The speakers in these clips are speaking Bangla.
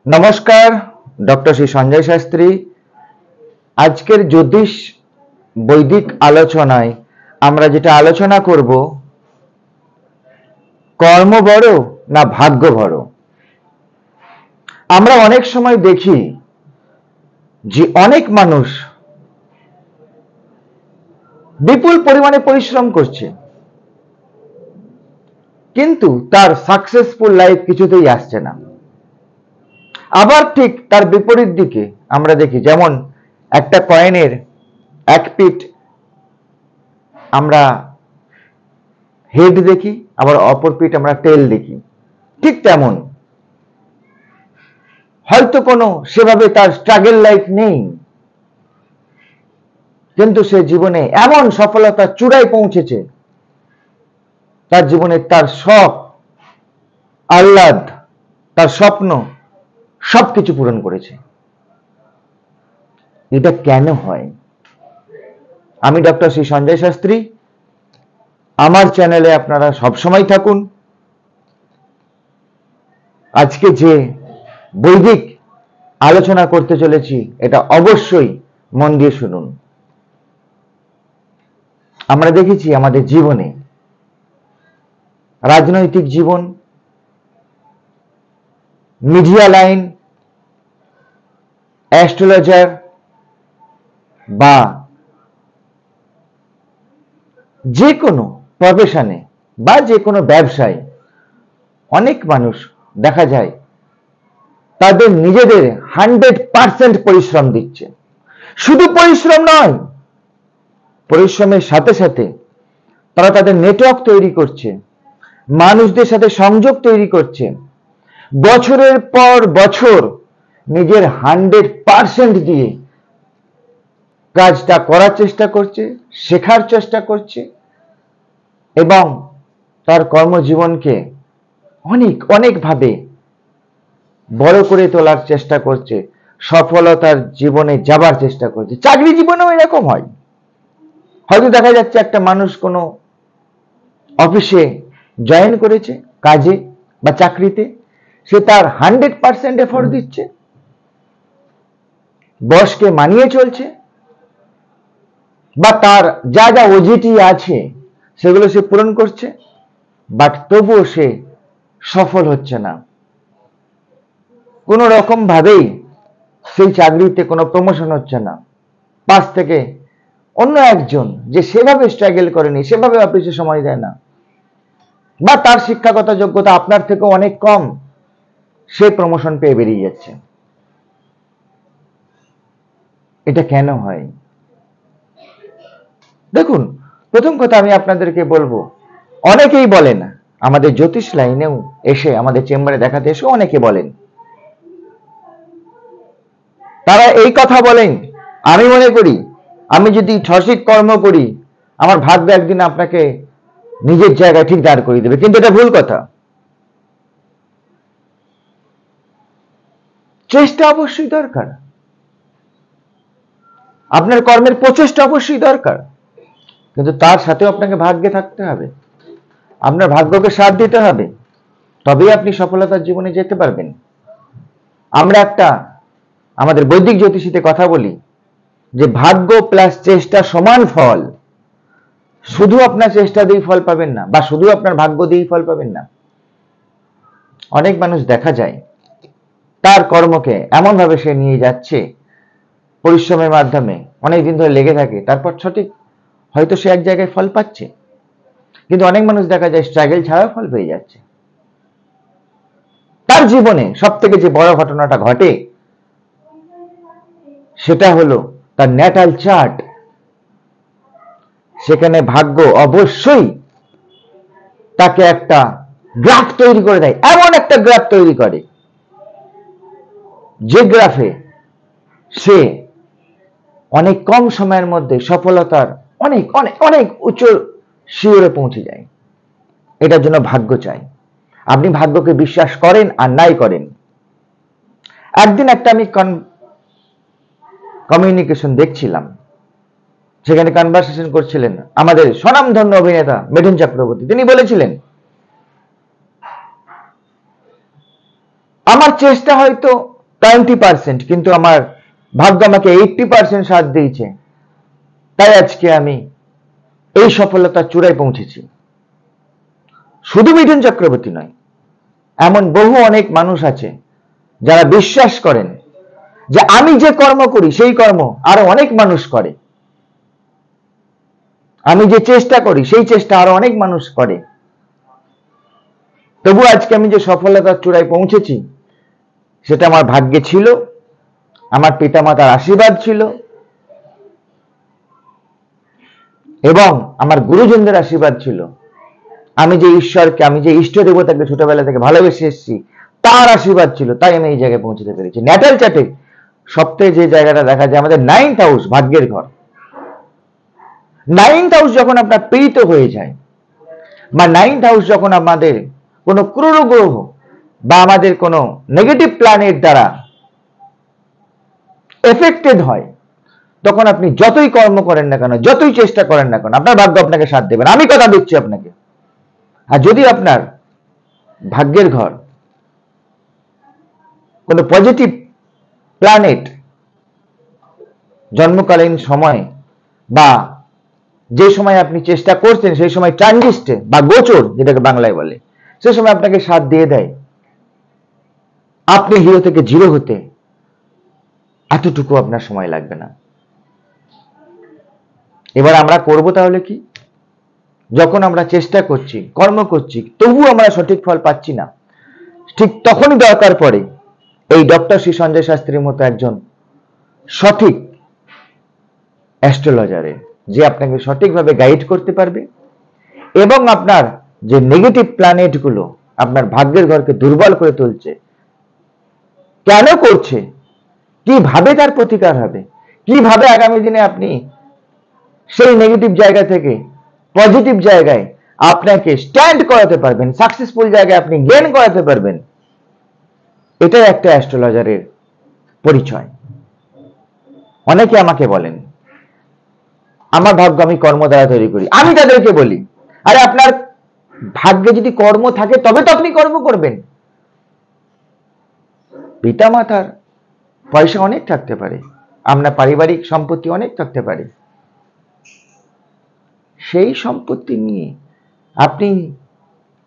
নমস্কার, ডক্টর শ্রী সঞ্জয় শাস্ত্রী। আজকের জ্যোতিষ বৈদিক আলোচনায় আমরা যেটা আলোচনা করব, কর্ম বড় না ভাগ্য বড়। আমরা অনেক সময় দেখি যে অনেক মানুষ বিপুল পরিমাণে পরিশ্রম করছে, কিন্তু তার সাকসেসফুল লাইফ কিছুতেই আসছে না। আবার ঠিক তার বিপরীত দিকে আমরা দেখি, যেমন একটা কয়েনের এক পিঠ আমরা হেড দেখি, আবার অপর পিঠ আমরা টেল দেখি। ঠিক তেমন হয়তো কোনো সেভাবে তার স্ট্রাগল লাইফ নেই, কিন্তু সে জীবনে এমন সফলতার চূড়ায় পৌঁছেছে, তার জীবনে তার শখ, আহ্লাদ, তার স্বপ্ন সবকিছু পূরণ করেছে। এটা কেন হয়? আমি ডক্টর শ্রী সঞ্জয় শাস্ত্রী। আমার চ্যানেলে আপনারা সবসময় থাকুন। আজকে যে বৈদিক আলোচনা করতে চলেছি, এটা অবশ্যই মন দিয়ে শুনুন। আমরা দেখেছি আমাদের জীবনে, রাজনৈতিক জীবন, মিডিয়া লাইন, অ্যাস্ট্রোলজার বা যে কোনো প্রফেশনে বা যে কোনো ব্যবসায় অনেক মানুষ দেখা যায় তাদের নিজেদের 100% পরিশ্রম দিচ্ছে। শুধু পরিশ্রম নয়, পরিশ্রমের সাথে সাথে তারা তাদের নেটওয়ার্ক তৈরি করছে, মানুষদের সাথে সংযোগ তৈরি করছে, বছরের পর বছর নিজের 100% দিয়ে কাজটা করার চেষ্টা করছে, শেখার চেষ্টা করছে এবং তার কর্মজীবনকে অনেকভাবে বড় করে তোলার চেষ্টা করছে, সফলতার জীবনে যাবার চেষ্টা করছে। চাকরি জীবনেও এরকম হয়। হয়তো দেখা যাচ্ছে একটা মানুষ কোনো অফিসে জয়েন করেছে, কাজে বা চাকরিতে, সে তার 100% এফোর্ট দিচ্ছে, বসকে মানিয়ে চলছে, বা তার যা যা ওজিটি আছে সেগুলো সে পূরণ করছে, বাট তবুও সে সফল হচ্ছে না। কোনো রকম ভাবেই সেই চাকরিতে কোনো প্রমোশন হচ্ছে না। পাশ থেকে অন্য একজন যে সেভাবে স্ট্রাগল করেনি, সেভাবে অফিসে সময় দেয় না, বা তার শিক্ষাগত যোগ্যতা আপনার থেকে অনেক কম, সে প্রমোশন পেয়ে বেরিয়ে যাচ্ছে। এটা কেন হয়? দেখুন, প্রথম কথা আমি আপনাদেরকে বলবো, অনেকেই বলেন, আমাদের জ্যোতিষ লাইনেও এসে, আমাদের চেম্বারে দেখাতে এসে অনেকে বলেন, তারা এই কথা বলেন, আমি মনে করি আমি যদি সঠিক কর্ম করি, আমার ভাগ্য একদিন আপনাকে নিজের জায়গায় ঠিক দাঁড় করিয়ে দেবে। কিন্তু এটা ভুল কথা। চেষ্টা অবশ্যই দরকার, আপনার কর্মের প্রচেষ্টা অবশ্যই দরকার, কিন্তু তার সাথেও আপনাকে ভাগ্যে থাকতে হবে, আপনার ভাগ্যকে সাথ দিতে হবে, তবেই আপনি সফলতার জীবনে যেতে পারবেন। আমরা আমাদের বৈদিক জ্যোতিষীতে কথা বলি যে ভাগ্য প্লাস চেষ্টা সমান ফল। শুধু আপনার চেষ্টা দিয়েই ফল পাবেন না, বা শুধু আপনার ভাগ্য দিয়েই ফল পাবেন না। অনেক মানুষ দেখা যায় তার কর্মকে এমন ভাবে সে নিয়ে যাচ্ছে, পরিশ্রমের মাধ্যমে অনেকদিন ধরে লেগে থাকে, তারপর সঠিক হয়তো সে এক জায়গায় ফল পাচ্ছে, কিন্তু অনেক মানুষ দেখা যায় স্ট্রাগল ছাড়া ফল পেয়ে যাচ্ছে। তার জীবনে সব থেকে যে বড় ঘটনাটা ঘটে, সেটা হলো তার ন্যাটাল চার্ট। সেখানে ভাগ্য অবশ্যই তাকে একটা গ্রাফ তৈরি করে দেয়, এমন একটা গ্রাফ তৈরি করে যে গ্রাফে সে অনেক কম সময়ের মধ্যে সফলতার অনেক অনেক অনেক উচ্চ শিখরে পৌঁছে যায়। এটার জন্য ভাগ্য চাই। আপনি ভাগ্যকে বিশ্বাস করেন আর নাই করেন। একদিন একটা আমি কমিউনিকেশন দেখছিলাম, সেখানে কনভারসেশন করছিলেন আমাদের স্বনামধন্য অভিনেতা মিঠুন চক্রবর্তী। তিনি বলেছিলেন, আমার চেষ্টা হয়তো 20%, কিন্তু আমার ভাগ্য আমাকে 80% সাথ দিয়েছে, তাই আজকে আমি এই সফলতার চূড়ায় পৌঁছেছি। শুধু মিঠুন চক্রবর্তী নয়, এমন বহু অনেক মানুষ আছে যারা বিশ্বাস করেন যে আমি যে কর্ম করি সেই কর্ম আরো অনেক মানুষ করে, আমি যে চেষ্টা করি সেই চেষ্টা আরো অনেক মানুষ করে। তবু আজকে আমি যে সফলতার চূড়ায় পৌঁছেছি সেটা আমার ভাগ্যে ছিল, আমার পিতামাতার আশীর্বাদ ছিল এবং আমার গুরুজনদের আশীর্বাদ ছিল। আমি যে ঈশ্বরকে, আমি যে ইষ্ট দেবতাকে ছোটবেলা থেকে ভালোবেসে এসেছি তার আশীর্বাদ ছিল, তাই আমি এই জায়গায় পৌঁছতে পেরেছি। ন্যাটাল চার্টে সবথেকে যে জায়গাটা দেখা যায় আমাদের 9th হাউস, ভাগ্যের ঘর। 9th হাউস যখন আপনার পীড়িত হয়ে যায় বা 9th হাউস যখন আমাদের কোনো ক্রূর গ্রহ বা আমাদের কোনো নেগেটিভ প্ল্যানেট দ্বারা এফেক্টেড হয়, তখন আপনি যতই কর্ম করেন না কেন, যতই চেষ্টা করেন না কেন, আপনার ভাগ্য আপনাকে সাথ দেবে না, আমি কথা দিচ্ছি আপনাকে। আর যদি আপনার ভাগ্যের ঘর কোনো পজিটিভ প্ল্যানেট জন্মকালীন সময় বা যে সময় আপনি চেষ্টা করছেন সেই সময় ট্রানজিস্টে বা গোচর যেটাকে বাংলায় বলে, সে সময় আপনাকে সাথ দিয়ে দেয়, আপনি হিরো থেকে জিরো হতে এতটুকু আপনার সময় লাগবে না। এবার আমরা করব তাহলে কি? যখন আমরা চেষ্টা করছি, কর্ম করছি, তবু আমরা সঠিক ফল পাচ্ছি না, ঠিক তখনই দরকার পড়ে এই ডক্টর শ্রী সঞ্জয় শাস্ত্রীর মতো একজন সঠিক অ্যাস্ট্রোলজারের, যে আপনাকে সঠিকভাবে গাইড করতে পারবে এবং আপনার যে নেগেটিভ প্ল্যানেটগুলো আপনার ভাগ্যের ঘরকে দুর্বল করে তুলছে, কেন করছে, কিভাবে তার প্রতিকার হবে, কিভাবে আগামী দিনে আপনি সেই নেগেটিভ জায়গা থেকে পজিটিভ জায়গায় আপনাকে স্ট্যান্ড করাতে পারবেন, সাকসেসফুল জায়গায় আপনি গেইন করাতে পারবেন, এটাই একটা অ্যাস্ট্রোলজারের পরিচয়। অনেকে আমাকে বলেন আমার ভাগ্য আমি কর্ম দ্বারা তৈরি করি। আমি তাদেরকে বলি, আরে আপনার ভাগ্যে যদি কর্ম থাকে তবে তো আপনি কর্ম করবেন। পিতা মাতার পয়সা অনেক থাকতে পারে, আপনার পারিবারিক সম্পত্তি অনেক থাকতে পারে, সেই সম্পত্তি নিয়ে আপনি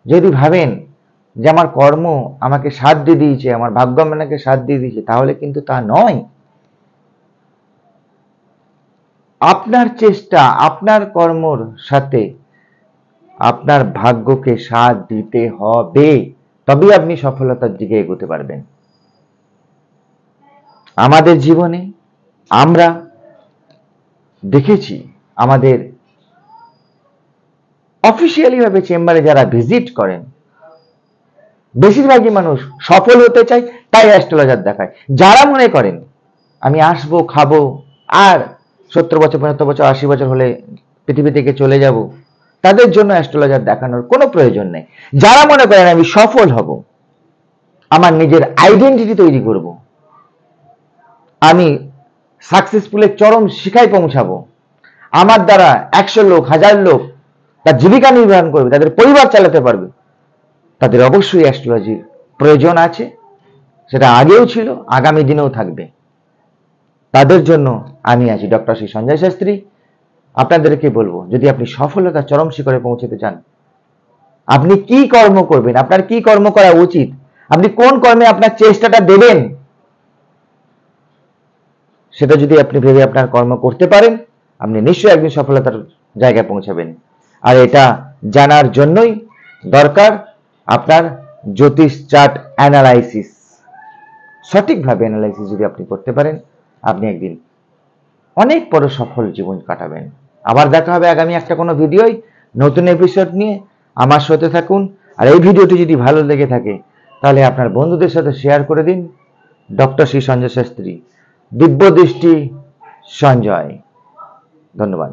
যদি ভাবেন যে আমার কর্ম আমাকে সাথ দিয়ে দিয়েছে, আমার ভাগ্য আমাকে সাথ দিয়ে দিয়েছে, তাহলে কিন্তু তা নয়। আপনার চেষ্টা, আপনার কর্মর সাথে আপনার ভাগ্যকে সাথ দিতে হবে, তবেই আপনি সফলতার দিকে এগোতে পারবেন। আমাদের জীবনে আমরা দেখেছি, আমাদের অফিসিয়ালি ভাবে চেম্বারে যারা ভিজিট করেন, বেশিরভাগই মানুষ সফল হতে চায়, তাই অ্যাস্ট্রোলজার দেখায়। যারা মনে করেন আমি আসবো, খাবো, আর 70 বছর, 75 বছর, 80 বছর হলে পৃথিবী থেকে চলে যাব, তাদের জন্য অ্যাস্ট্রোলজার দেখানোর কোনো প্রয়োজন নেই। যারা মনে করেন আমি সফল হব, আমার নিজের আইডেন্টিটি তৈরি করব, আমি সাকসেসফুলের চরম শিখায় পৌঁছাবো, আমার দ্বারা 100 লোক, 1000 লোক তার জীবিকা নির্বাহ করবে, তাদের পরিবার চালাতে পারবে, তাদের অবশ্যই অ্যাস্ট্রোলজির প্রয়োজন আছে। সেটা আগেও ছিল, আগামী দিনেও থাকবে। তাদের জন্য আমি আছি ডক্টর শ্রী সঞ্জয় শাস্ত্রী। আপনাদেরকে বলবো, যদি আপনি সফলতার চরম শিখরে পৌঁছতে চান, আপনি কি কর্ম করবেন, আপনার কি কর্ম করা উচিত, আপনি কোন কর্মে আপনার চেষ্টাটা দেবেন, সেটা যদি আপনি ভেবে আপনার কর্ম করতে পারেন, আপনি নিশ্চয়ই একদিন সফলতার জায়গায় পৌঁছাবেন। আর এটা জানার জন্যই দরকার আপনার জ্যোতিষ চার্ট অ্যানালাইসিস। সঠিকভাবে অ্যানালাইসিস যদি আপনি করতে পারেন, আপনি একদিন অনেক বড় সফল জীবন কাটাবেন। আবার দেখা হবে আগামী একটা কোনো ভিডিওয় নতুন এপিসোড নিয়ে। আমার সাথে থাকুন। আর এই ভিডিওটি যদি ভালো লেগে থাকে তাহলে আপনার বন্ধুদের সাথে শেয়ার করে দিন। ডক্টর শ্রী সঞ্জয় শাস্ত্রী, দিব্য দৃষ্টি সঞ্জয়। ধন্যবাদ।